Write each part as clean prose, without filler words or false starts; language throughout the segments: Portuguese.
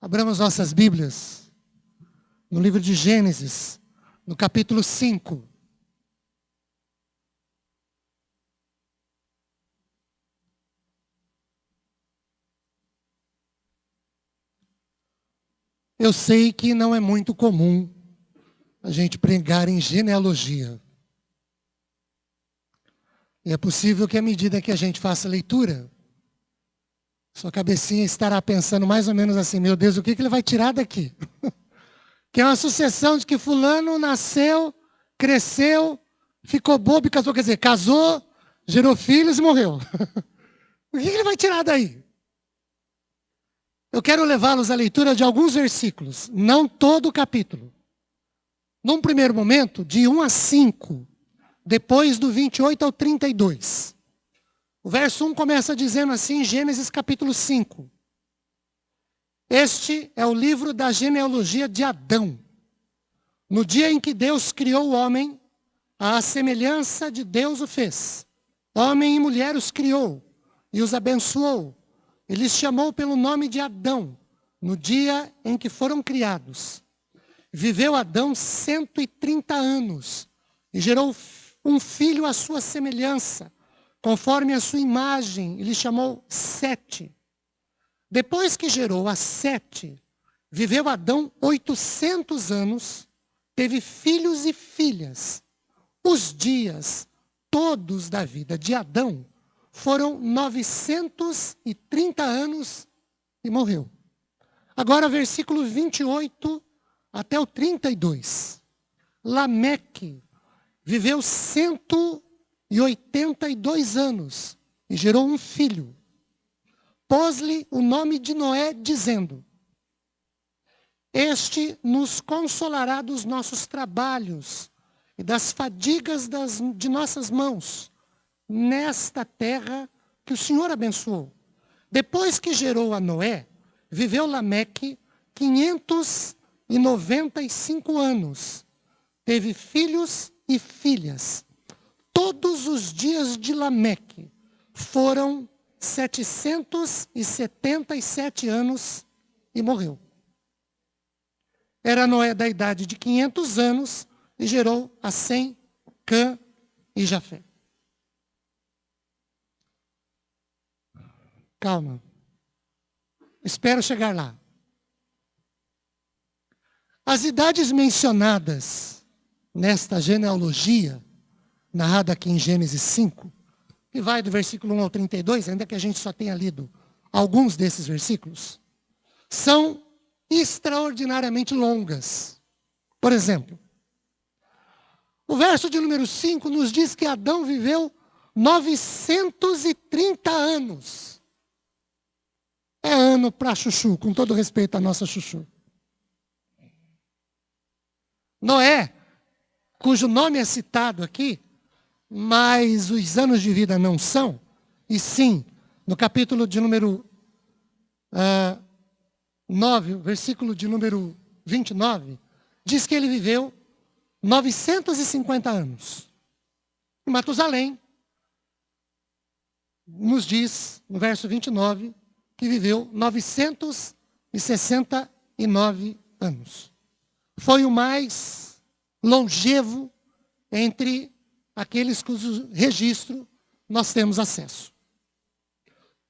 Abramos nossas Bíblias no livro de Gênesis, no capítulo 5. Eu sei que não é muito comum a gente pregar em genealogia. E é possível que à medida que a gente faça a leitura, sua cabecinha estará pensando mais ou menos assim: meu Deus, o que ele vai tirar daqui? Que é uma sucessão de que fulano nasceu, cresceu, ficou bobo e casou. Quer dizer, casou, gerou filhos e morreu. O que ele vai tirar daí? Eu quero levá-los à leitura de alguns versículos, não todo o capítulo. Num primeiro momento, de 1 a 5, depois do 28 ao 32. O verso 1 começa dizendo assim, Gênesis capítulo 5. Este é o livro da genealogia de Adão. No dia em que Deus criou o homem, à semelhança de Deus o fez. Homem e mulher os criou e os abençoou. Ele os chamou pelo nome de Adão, no dia em que foram criados. Viveu Adão 130 anos e gerou um filho à sua semelhança, conforme a sua imagem, ele chamou Sete. Depois que gerou a Sete, viveu Adão 800 anos, teve filhos e filhas. Os dias todos da vida de Adão foram 930 anos e morreu. Agora, versículo 28 até o 32. Lameque viveu 182 anos e gerou um filho. Pôs-lhe o nome de Noé, dizendo: este nos consolará dos nossos trabalhos e das fadigas de nossas mãos, nesta terra que o Senhor abençoou. Depois que gerou a Noé, viveu Lameque 595 anos. Teve filhos e filhas. Todos os dias de Lameque foram 777 anos e morreu. Era Noé da idade de 500 anos e gerou a Sem, Cã e Jafé. Calma. Espero chegar lá. As idades mencionadas nesta genealogia, narrada aqui em Gênesis 5, que vai do versículo 1 ao 32, ainda que a gente só tenha lido alguns desses versículos, são extraordinariamente longas. Por exemplo, o verso de número 5 nos diz que Adão viveu 930 anos. É ano para chuchu, com todo respeito à nossa chuchu. Noé, cujo nome é citado aqui, mas os anos de vida não são, e sim, no capítulo de número 9, versículo de número 29, diz que ele viveu 950 anos. E Matusalém nos diz, no verso 29, que viveu 969 anos. Foi o mais longevo entre aqueles cujo registro nós temos acesso.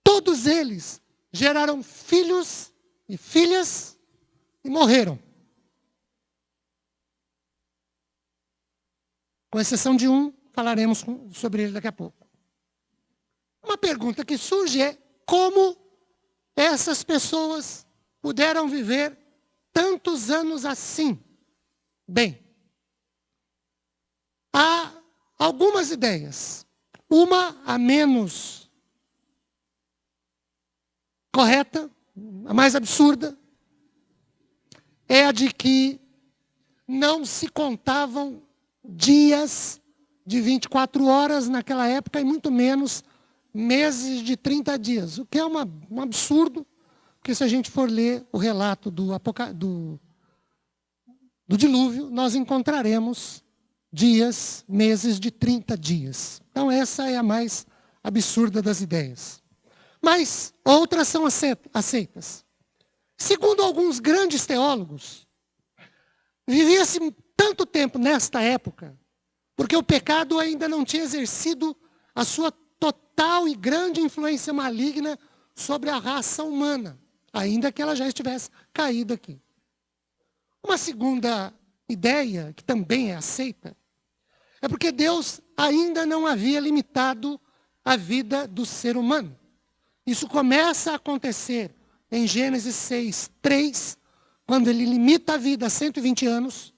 Todos eles geraram filhos e filhas e morreram. Com exceção de um, falaremos sobre ele daqui a pouco. Uma pergunta que surge é: como essas pessoas puderam viver tantos anos assim? Bem, há algumas ideias. Uma, a menos correta, a mais absurda, é a de que não se contavam dias de 24 horas naquela época e muito menos meses de 30 dias. O que é um absurdo, porque se a gente for ler o relato do dilúvio, nós encontraremos dias, meses de 30 dias. Então essa é a mais absurda das ideias. Mas outras são aceitas. Segundo alguns grandes teólogos, vivia-se tanto tempo nesta época, porque o pecado ainda não tinha exercido a sua total e grande influência maligna sobre a raça humana, ainda que ela já estivesse caída aqui. Uma segunda ideia, que também é aceita, é porque Deus ainda não havia limitado a vida do ser humano. Isso começa a acontecer em Gênesis 6:3, quando ele limita a vida a 120 anos.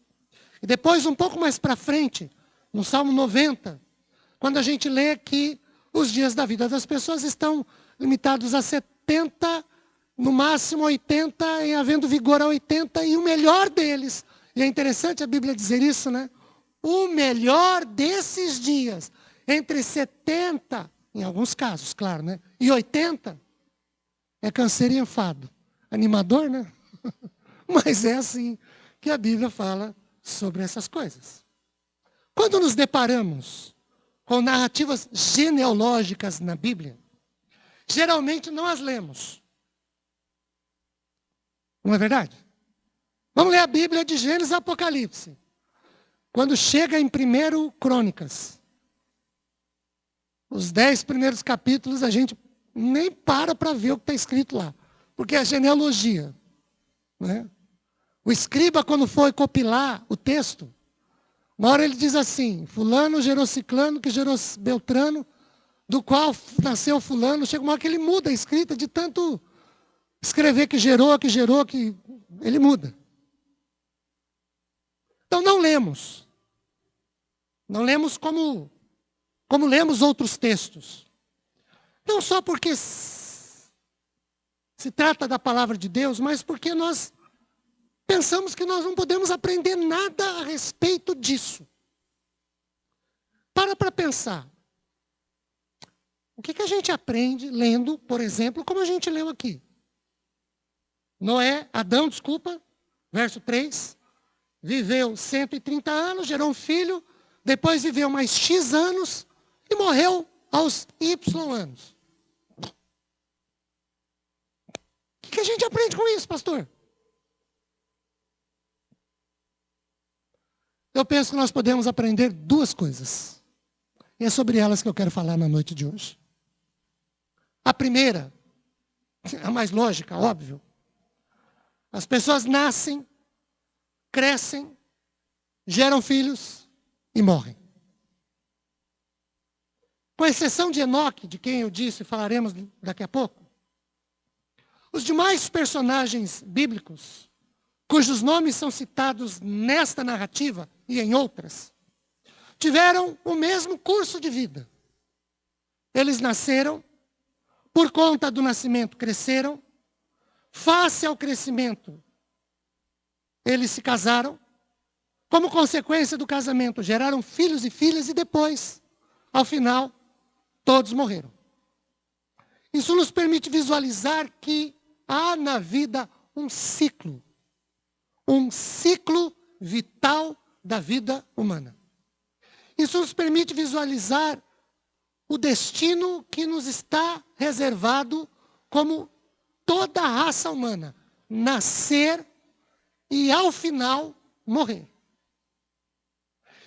E depois, um pouco mais para frente, no Salmo 90, quando a gente lê que os dias da vida das pessoas estão limitados a 70, no máximo 80, em havendo vigor a 80, e o melhor deles, e é interessante a Bíblia dizer isso, né? O melhor desses dias, entre 70, em alguns casos, claro, né? E 80, é câncer e enfado. Animador, né? Mas é assim que a Bíblia fala sobre essas coisas. Quando nos deparamos com narrativas genealógicas na Bíblia, geralmente não as lemos. Não é verdade? Vamos ler a Bíblia de Gênesis e Apocalipse. Quando chega em 1 Crônicas, os 10 primeiros capítulos, a gente nem para ver o que está escrito lá. Porque é genealogia. Né? O escriba, quando foi compilar o texto, uma hora ele diz assim, fulano gerou ciclano, que gerou beltrano, do qual nasceu fulano. Chega uma hora que ele muda a escrita, de tanto escrever que gerou, que ele muda. Então não lemos. Não lemos como lemos outros textos. Não só porque se trata da palavra de Deus, mas porque nós pensamos que nós não podemos aprender nada a respeito disso. Para pensar. O que a gente aprende lendo, por exemplo, como a gente leu aqui? Adão, verso 3, viveu 130 anos, gerou um filho, depois viveu mais X anos e morreu aos Y anos. O que a gente aprende com isso, pastor? Eu penso que nós podemos aprender duas coisas. E é sobre elas que eu quero falar na noite de hoje. A primeira, a mais lógica, óbvio. As pessoas nascem, crescem, geram filhos e morrem. Com exceção de Enoque, de quem eu disse, falaremos daqui a pouco, os demais personagens bíblicos, cujos nomes são citados nesta narrativa e em outras, tiveram o mesmo curso de vida. Eles nasceram, por conta do nascimento cresceram, face ao crescimento, eles se casaram, como consequência do casamento, geraram filhos e filhas e depois, ao final, todos morreram. Isso nos permite visualizar que há na vida um ciclo vital da vida humana. Isso nos permite visualizar o destino que nos está reservado como toda a raça humana, nascer e ao final morrer.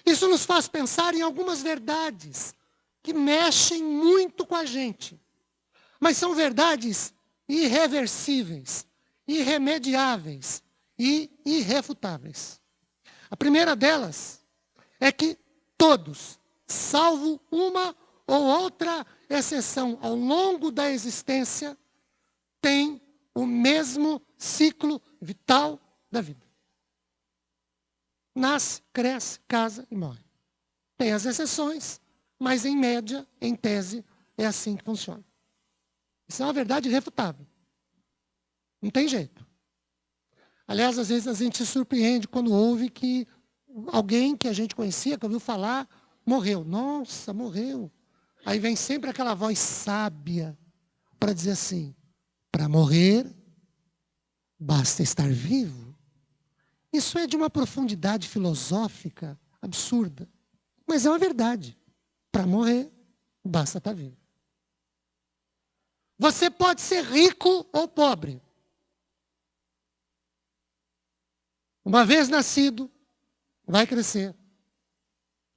Isso nos faz pensar em algumas verdades que mexem muito com a gente, mas são verdades irreversíveis, irremediáveis e irrefutáveis. A primeira delas é que todos, salvo uma ou outra exceção ao longo da existência, têm o mesmo ciclo vital da vida. Nasce, cresce, casa e morre. Tem as exceções, mas em média, em tese, é assim que funciona. Isso é uma verdade irrefutável. Não tem jeito. Aliás, às vezes a gente se surpreende quando ouve que alguém que a gente conhecia, que ouviu falar, morreu. Nossa, morreu. Aí vem sempre aquela voz sábia para dizer assim, para morrer, basta estar vivo. Isso é de uma profundidade filosófica absurda. Mas é uma verdade. Para morrer, basta estar vivo. Você pode ser rico ou pobre. Uma vez nascido, vai crescer,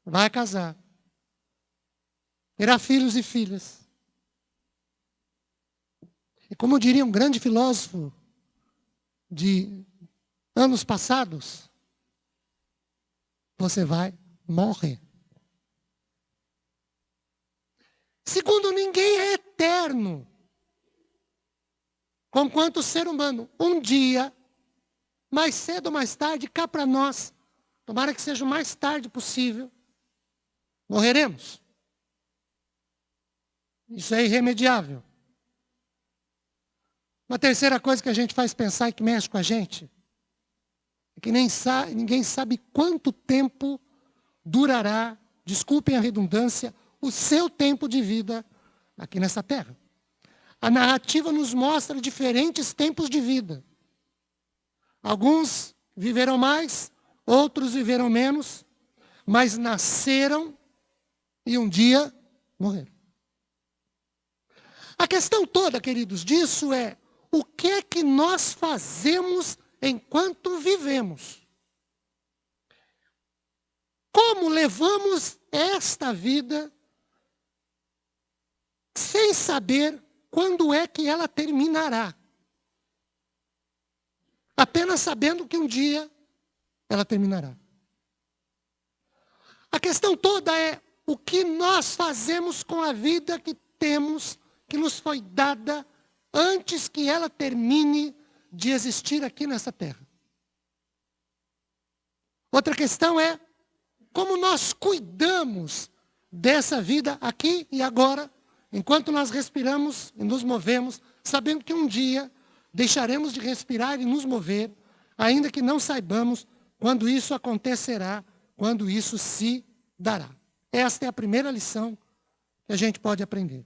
vai casar, terá filhos e filhas. E como diria um grande filósofo de anos passados, você vai morrer. Segundo, ninguém é eterno. Conquanto ser humano, um dia, mais cedo ou mais tarde, cá para nós, tomara que seja o mais tarde possível, morreremos. Isso é irremediável. Uma terceira coisa que a gente faz pensar e que mexe com a gente, é que ninguém sabe quanto tempo durará, desculpem a redundância, o seu tempo de vida aqui nessa terra. A narrativa nos mostra diferentes tempos de vida. Alguns viverão mais, outros viverão menos, mas nasceram e um dia morreram. A questão toda, queridos, disso é o que é que nós fazemos enquanto vivemos? Como levamos esta vida sem saber quando é que ela terminará? Apenas sabendo que um dia ela terminará. A questão toda é o que nós fazemos com a vida que temos, que nos foi dada, antes que ela termine de existir aqui nessa terra. Outra questão é como nós cuidamos dessa vida aqui e agora, enquanto nós respiramos e nos movemos, sabendo que um dia deixaremos de respirar e nos mover, ainda que não saibamos quando isso acontecerá, quando isso se dará. Esta é a primeira lição que a gente pode aprender.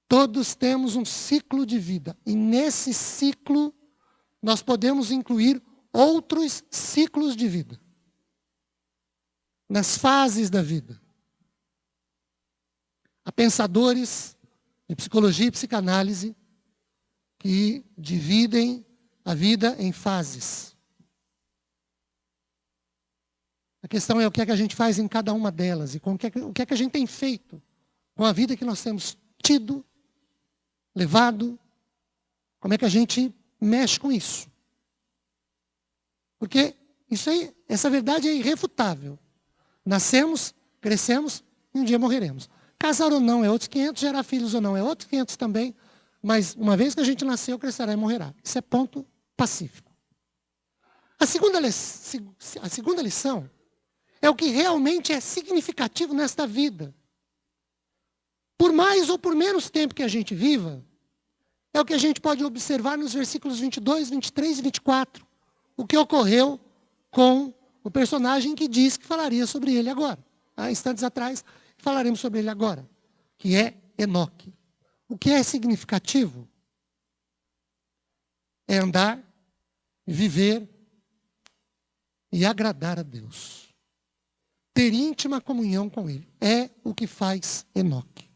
Todos temos um ciclo de vida, e nesse ciclo nós podemos incluir outros ciclos de vida. Nas fases da vida. Há pensadores de psicologia e psicanálise que dividem a vida em fases. A questão é o que é que a gente faz em cada uma delas e o que é que a gente tem feito com a vida que nós temos tido, levado, como é que a gente mexe com isso. Porque isso aí, essa verdade é irrefutável. Nascemos, crescemos e um dia morreremos. Casar ou não é outros 500, gerar filhos ou não é outros 500 também, mas uma vez que a gente nasceu, crescerá e morrerá. Isso é ponto pacífico. A segunda lição é o que realmente é significativo nesta vida. Por mais ou por menos tempo que a gente viva, é o que a gente pode observar nos versículos 22, 23 e 24. O que ocorreu com o personagem que diz que falaria sobre ele agora. Há instantes atrás, falaremos sobre ele agora, que é Enoque. O que é significativo é andar, viver e agradar a Deus. Ter íntima comunhão com Ele. É o que faz Enoque.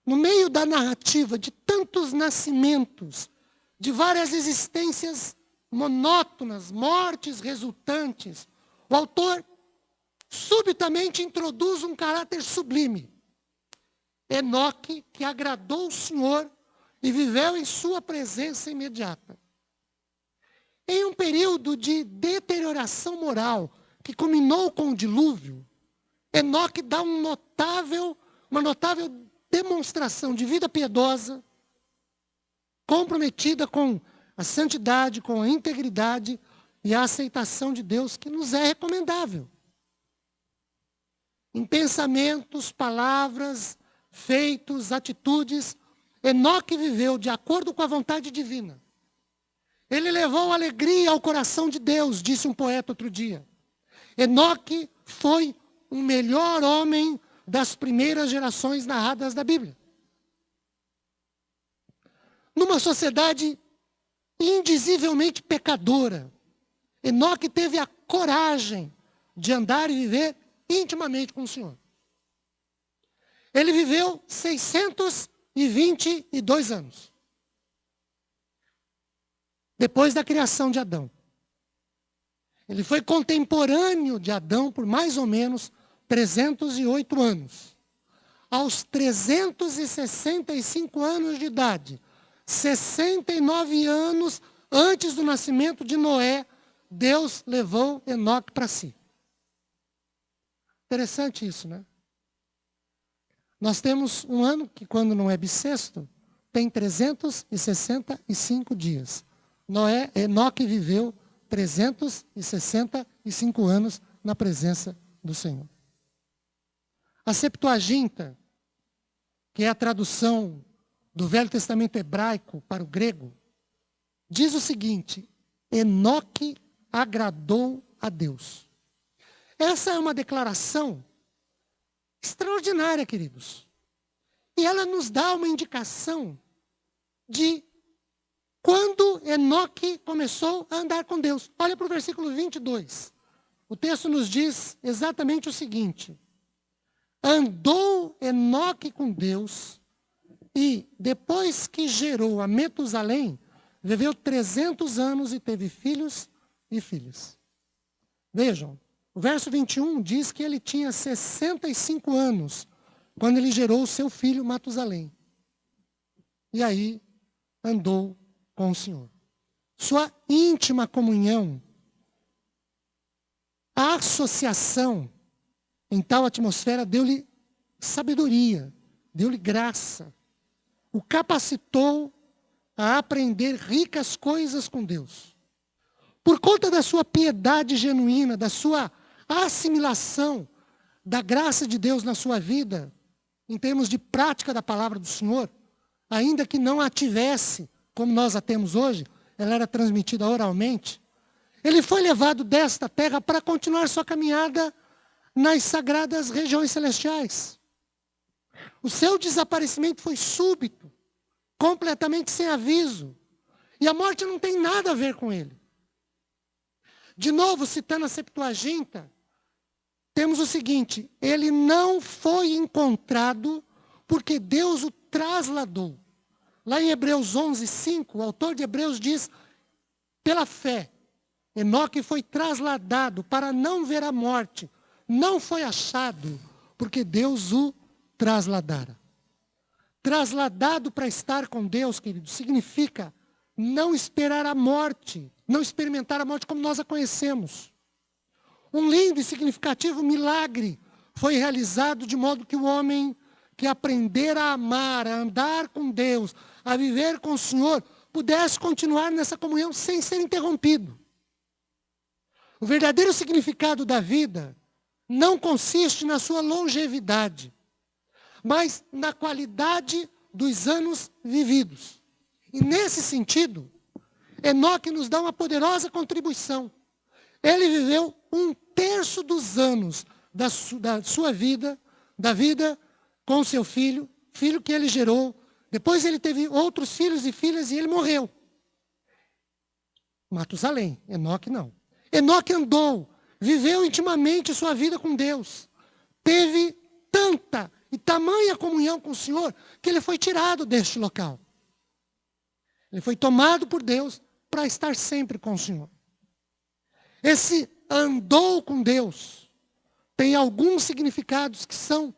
No meio da narrativa de tantos nascimentos, de várias existências monótonas, mortes resultantes, o autor subitamente introduz um caráter sublime. Enoque, que agradou o Senhor e viveu em sua presença imediata. Em um período de deterioração moral, que culminou com o dilúvio, Enoque dá uma notável demonstração de vida piedosa, comprometida com a santidade, com a integridade e a aceitação de Deus, que nos é recomendável. Em pensamentos, palavras, feitos, atitudes, Enoque viveu de acordo com a vontade divina. Ele levou alegria ao coração de Deus, disse um poeta outro dia. Enoque foi o melhor homem das primeiras gerações narradas da Bíblia. Numa sociedade indizivelmente pecadora, Enoque teve a coragem de andar e viver intimamente com o Senhor. Ele viveu 622 anos. Depois da criação de Adão. Ele foi contemporâneo de Adão por mais ou menos 308 anos. Aos 365 anos de idade, 69 anos antes do nascimento de Noé, Deus levou Enoque para si. Interessante isso, né? Nós temos um ano que, quando não é bissexto, tem 365 dias. Enoque viveu 365 anos na presença do Senhor. A Septuaginta, que é a tradução do Velho Testamento hebraico para o grego, diz o seguinte: Enoque agradou a Deus. Essa é uma declaração extraordinária, queridos. E ela nos dá uma indicação de quando Enoque começou a andar com Deus. Olha para o versículo 22. O texto nos diz exatamente o seguinte: andou Enoque com Deus e, depois que gerou a Metusalém, viveu 300 anos e teve filhos e filhas. Vejam, o verso 21 diz que ele tinha 65 anos quando ele gerou o seu filho Matusalém. E aí andou com o Senhor. Sua íntima comunhão, a associação em tal atmosfera deu-lhe sabedoria, deu-lhe graça, o capacitou a aprender ricas coisas com Deus. Por conta da sua piedade genuína, da sua assimilação da graça de Deus na sua vida, em termos de prática da palavra do Senhor, ainda que não a tivesse, como nós a temos hoje, ela era transmitida oralmente, ele foi levado desta terra para continuar sua caminhada nas sagradas regiões celestiais. O seu desaparecimento foi súbito, completamente sem aviso, e a morte não tem nada a ver com ele. De novo, citando a Septuaginta, temos o seguinte: ele não foi encontrado porque Deus o trasladou. Lá em Hebreus 11:5, o autor de Hebreus diz: pela fé, Enoque foi trasladado para não ver a morte. Não foi achado, porque Deus o trasladara. Trasladado para estar com Deus, querido, significa não esperar a morte, não experimentar a morte como nós a conhecemos. Um lindo e significativo milagre foi realizado de modo que o homem que aprender a amar, a andar com Deus, a viver com o Senhor, pudesse continuar nessa comunhão sem ser interrompido. O verdadeiro significado da vida não consiste na sua longevidade, mas na qualidade dos anos vividos. E nesse sentido, Enoque nos dá uma poderosa contribuição. Ele viveu 1/3 dos anos da sua vida, da vida com seu filho que ele gerou. Depois ele teve outros filhos e filhas e ele morreu. Matusalém, Enoque não. Enoque andou, viveu intimamente sua vida com Deus. Teve tanta e tamanha comunhão com o Senhor que ele foi tirado deste local. Ele foi tomado por Deus para estar sempre com o Senhor. Esse andou com Deus tem alguns significados que são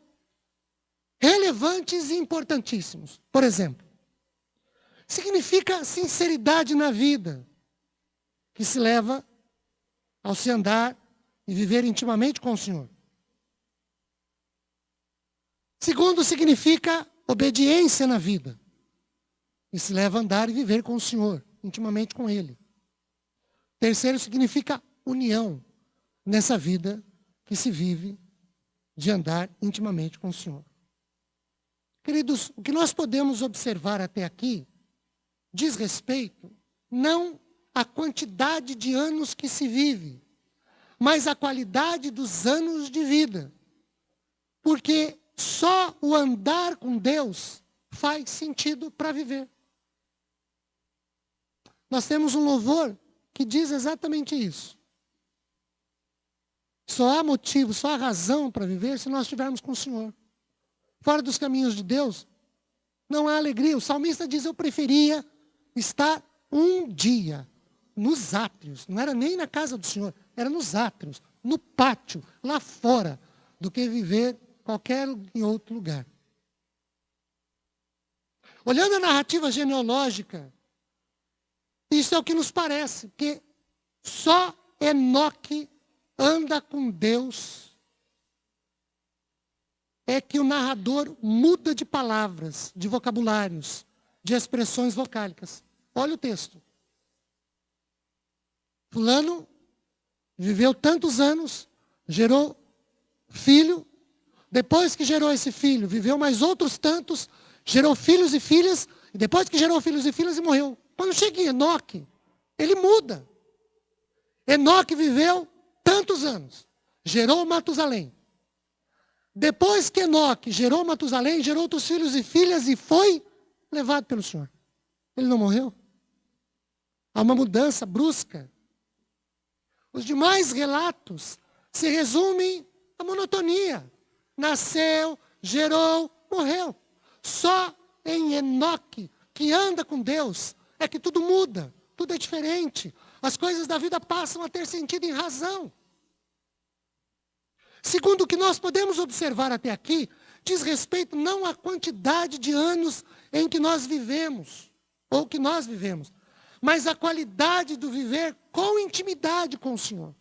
relevantes e importantíssimos. Por exemplo, significa sinceridade na vida, que se leva ao se andar e viver intimamente com o Senhor. Segundo, significa obediência na vida, que se leva a andar e viver com o Senhor, intimamente com Ele. Terceiro, significa união nessa vida que se vive de andar intimamente com o Senhor. Queridos, o que nós podemos observar até aqui diz respeito não à quantidade de anos que se vive, mas à qualidade dos anos de vida. Porque só o andar com Deus faz sentido para viver. Nós temos um louvor que diz exatamente isso. Só há motivo, só há razão para viver se nós estivermos com o Senhor. Fora dos caminhos de Deus, não há alegria. O salmista diz: eu preferia estar um dia nos átrios. Não era nem na casa do Senhor, era nos átrios, no pátio, lá fora, do que viver qualquer em outro lugar. Olhando a narrativa genealógica, isso é o que nos parece, que só Enoque anda com Deus, é que o narrador muda de palavras, de vocabulários, de expressões vocálicas. Olha o texto. Fulano viveu tantos anos, gerou filho, depois que gerou esse filho, viveu mais outros tantos, gerou filhos e filhas, e depois que gerou filhos e filhas, e morreu. Quando chega em Enoque, ele muda. Enoque viveu tantos anos, gerou Matusalém. Depois que Enoque gerou Matusalém, gerou outros filhos e filhas e foi levado pelo Senhor. Ele não morreu? Há uma mudança brusca. Os demais relatos se resumem à monotonia. Nasceu, gerou, morreu. Só em Enoque, que anda com Deus, é que tudo muda, tudo é diferente. As coisas da vida passam a ter sentido em razão. Segundo o que nós podemos observar até aqui, diz respeito não à quantidade de anos em que nós vivemos, ou que nós vivemos, mas à qualidade do viver com intimidade com o Senhor.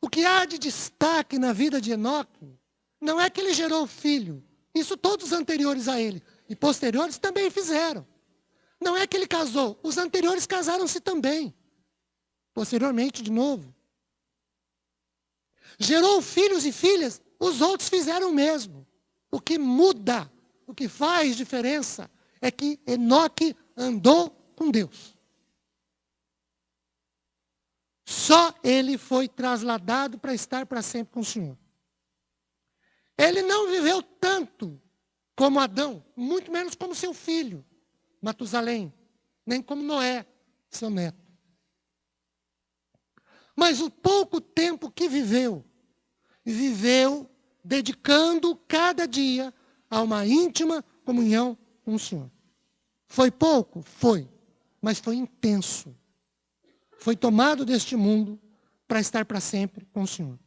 O que há de destaque na vida de Enoque não é que ele gerou filho, isso todos os anteriores a ele, e posteriores também fizeram. Não é que ele casou, os anteriores casaram-se também, posteriormente de novo. Gerou filhos e filhas, os outros fizeram o mesmo. O que muda, o que faz diferença, é que Enoque andou com Deus. Só ele foi trasladado para estar para sempre com o Senhor. Ele não viveu tanto como Adão, muito menos como seu filho, Matusalém, nem como Noé, seu neto. Mas o pouco tempo que viveu dedicando cada dia a uma íntima comunhão com o Senhor. Foi pouco? Foi. Mas foi intenso. Foi tomado deste mundo para estar para sempre com o Senhor.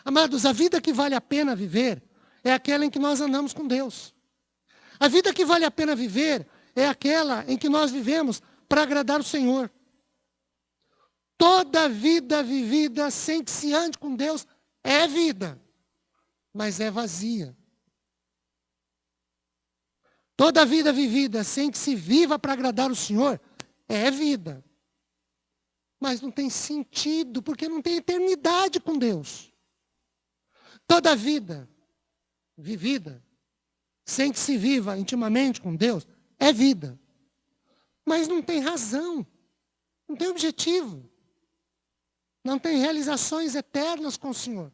Amados, a vida que vale a pena viver é aquela em que nós andamos com Deus. A vida que vale a pena viver é aquela em que nós vivemos para agradar o Senhor. Toda vida vivida sem que se ande com Deus é vida, mas é vazia. Toda vida vivida sem que se viva para agradar o Senhor é vida, mas não tem sentido, porque não tem eternidade com Deus. Toda vida vivida sem que se viva intimamente com Deus é vida, mas não tem razão, não tem objetivo. Não tem realizações eternas com o Senhor.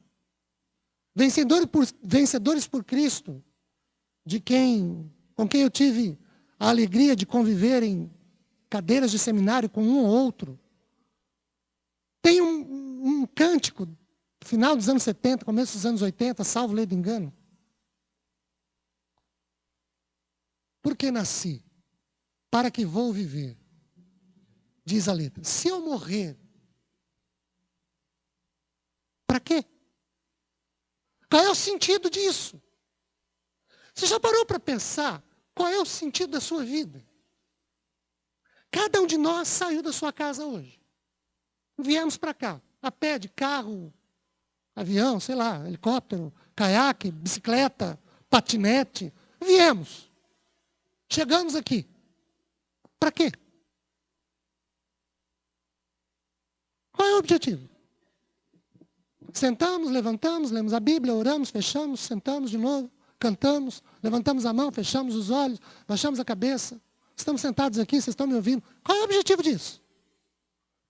Vencedores por Cristo, com quem eu tive a alegria de conviver em cadeiras de seminário com um ou outro. Tem um cântico, final dos anos 70, começo dos anos 80, salvo lei de engano. Por que nasci? Para que vou viver? Diz a letra. Se eu morrer, para quê? Qual é o sentido disso? Você já parou para pensar qual é o sentido da sua vida? Cada um de nós saiu da sua casa hoje. Viemos para cá, a pé, de carro, avião, sei lá, helicóptero, caiaque, bicicleta, patinete. Viemos. Chegamos aqui. Para quê? Qual é o objetivo? Sentamos, levantamos, lemos a Bíblia, oramos, fechamos, sentamos de novo, cantamos, levantamos a mão, fechamos os olhos, baixamos a cabeça. Estamos sentados aqui, vocês estão me ouvindo. Qual é o objetivo disso?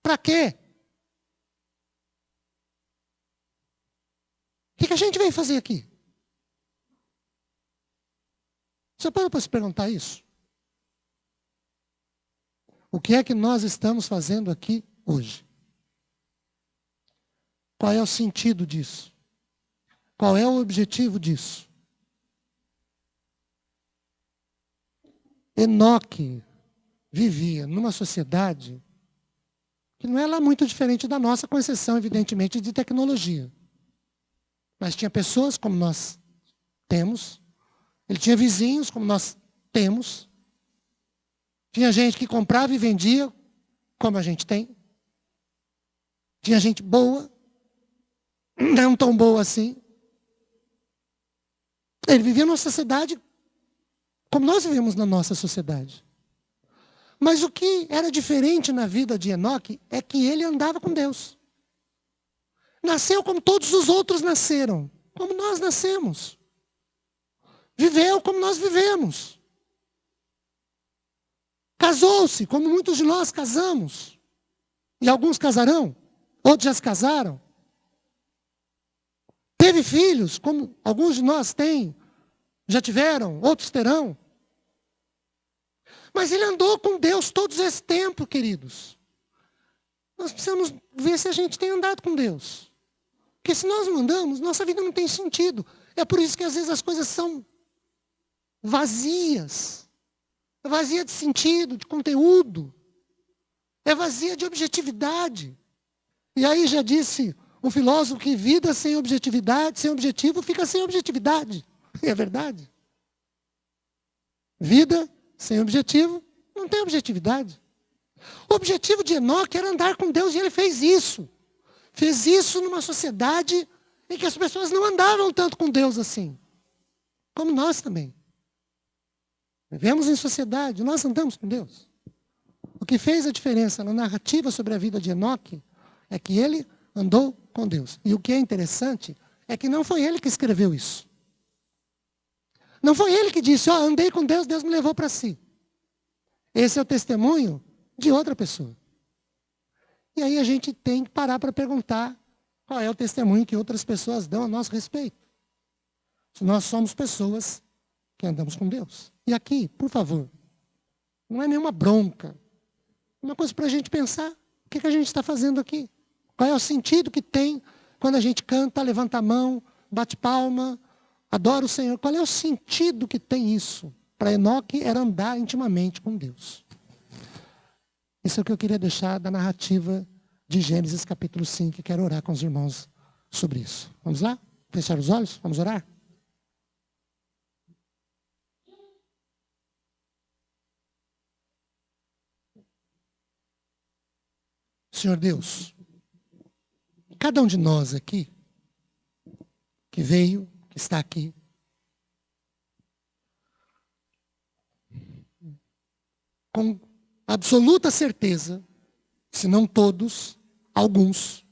Para quê? O que a gente veio fazer aqui? Você parou para se perguntar isso? O que é que nós estamos fazendo aqui hoje? Qual é o sentido disso? Qual é o objetivo disso? Enoque vivia numa sociedade que não é lá muito diferente da nossa, com exceção, evidentemente, de tecnologia. Mas tinha pessoas como nós temos, ele tinha vizinhos como nós temos, tinha gente que comprava e vendia como a gente tem, tinha gente boa, não tão boa assim. Ele vivia numa sociedade como nós vivemos na nossa sociedade. Mas o que era diferente na vida de Enoque é que ele andava com Deus. Nasceu como todos os outros nasceram, como nós nascemos. Viveu como nós vivemos. Casou-se, como muitos de nós casamos. E alguns casarão, outros já se casaram. Teve filhos, como alguns de nós têm, já tiveram, outros terão. Mas ele andou com Deus todo esse tempo, queridos. Nós precisamos ver se a gente tem andado com Deus. Porque se nós não andamos, nossa vida não tem sentido. É por isso que às vezes as coisas são vazias. É vazia de sentido, de conteúdo. É vazia de objetividade. E aí já disse um filósofo que vida sem objetividade, sem objetivo, fica sem objetividade. É verdade. Vida sem objetivo, não tem objetividade. O objetivo de Enoque era andar com Deus e ele fez isso. Fez isso numa sociedade em que as pessoas não andavam tanto com Deus assim. Como nós também. Vivemos em sociedade, nós andamos com Deus. O que fez a diferença na narrativa sobre a vida de Enoque é que ele andou com Deus. E o que é interessante é que não foi ele que escreveu isso. Não foi ele que disse, andei com Deus, Deus me levou para si. Esse é o testemunho de outra pessoa. E aí a gente tem que parar para perguntar qual é o testemunho que outras pessoas dão a nosso respeito. Se nós somos pessoas que andamos com Deus. E aqui, por favor, não é nenhuma bronca. É uma coisa para a gente pensar, o que a gente está fazendo aqui? Qual é o sentido que tem quando a gente canta, levanta a mão, bate palma, adora o Senhor? Qual é o sentido que tem isso? Para Enoque era andar intimamente com Deus. Isso é o que eu queria deixar da narrativa de Gênesis capítulo 5. Quero orar com os irmãos sobre isso. Vamos lá? Fechar os olhos? Vamos orar? Senhor Deus, cada um de nós aqui, que veio, que está aqui, com absoluta certeza, se não todos, alguns,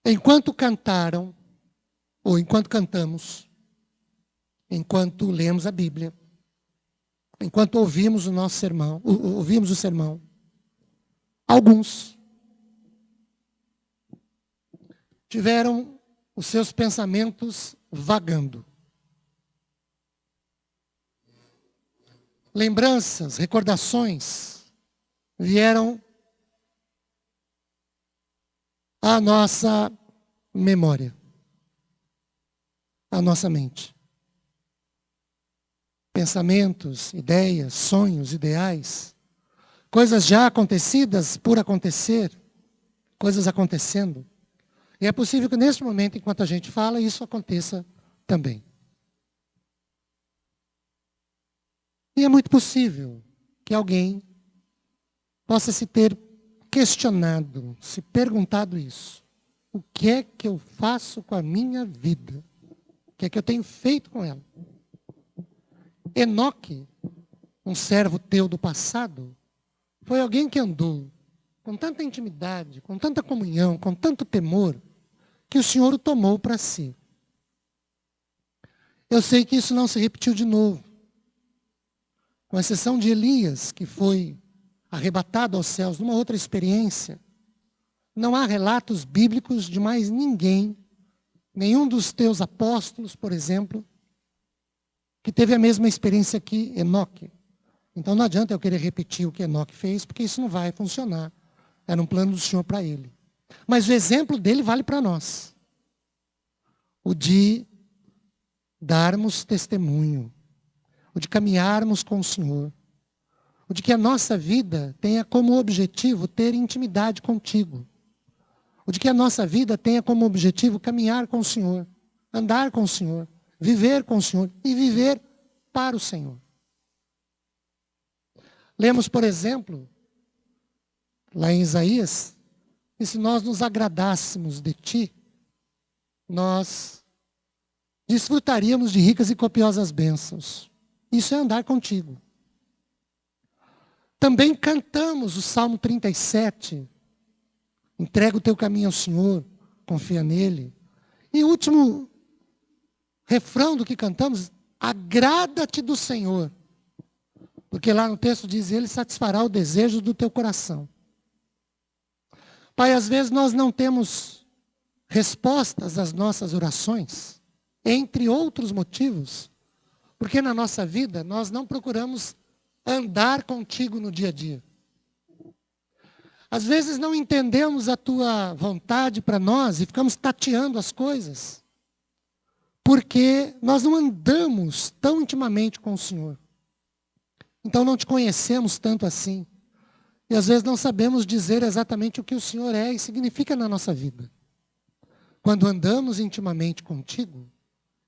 enquanto cantaram, ou enquanto cantamos, enquanto lemos a Bíblia, enquanto ouvimos o nosso sermão, ouvimos o sermão, alguns tiveram os seus pensamentos vagando. Lembranças, recordações vieram à nossa memória, à nossa mente. Pensamentos, ideias, sonhos, ideais, coisas já acontecidas por acontecer, coisas acontecendo. E é possível que neste momento, enquanto a gente fala, isso aconteça também. E é muito possível que alguém possa se ter questionado, se perguntado isso. O que é que eu faço com a minha vida? O que é que eu tenho feito com ela? Enoque, um servo teu do passado, foi alguém que andou com tanta intimidade, com tanta comunhão, com tanto temor, que o Senhor o tomou para si. Eu sei que isso não se repetiu de novo. Com exceção de Elias, que foi arrebatado aos céus numa outra experiência, não há relatos bíblicos de mais ninguém, nenhum dos teus apóstolos, por exemplo, que teve a mesma experiência que Enoque. Então não adianta eu querer repetir o que Enoque fez, porque isso não vai funcionar. Era um plano do Senhor para ele. Mas o exemplo dele vale para nós. O de darmos testemunho, o de caminharmos com o Senhor, O de que a nossa vida tenha como objetivo ter intimidade contigo. O de que a nossa vida tenha como objetivo caminhar com o Senhor, andar com o Senhor, viver com o Senhor e viver para o Senhor. Lemos, por exemplo, lá em Isaías, que se nós nos agradássemos de ti, nós desfrutaríamos de ricas e copiosas bênçãos. Isso é andar contigo. Também cantamos o Salmo 37. Entrega o teu caminho ao Senhor, confia nele. E o último refrão do que cantamos, agrada-te do Senhor. Porque lá no texto diz, ele satisfará o desejo do teu coração. Pai, às vezes nós não temos respostas às nossas orações, entre outros motivos, porque na nossa vida nós não procuramos andar contigo no dia a dia. Às vezes não entendemos a tua vontade para nós e ficamos tateando as coisas, porque nós não andamos tão intimamente com o Senhor. Então não te conhecemos tanto assim. E às vezes não sabemos dizer exatamente o que o Senhor é e significa na nossa vida. Quando andamos intimamente contigo,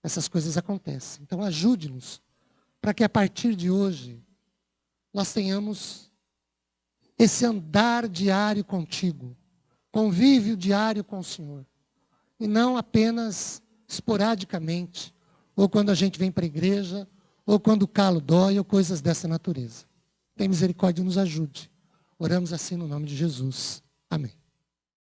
essas coisas acontecem. Então ajude-nos para que a partir de hoje nós tenhamos esse andar diário contigo, convívio diário com o Senhor. E não apenas esporadicamente, ou quando a gente vem para a igreja, ou quando o calo dói, ou coisas dessa natureza. Tem misericórdia e nos ajude. Oramos assim no nome de Jesus. Amém.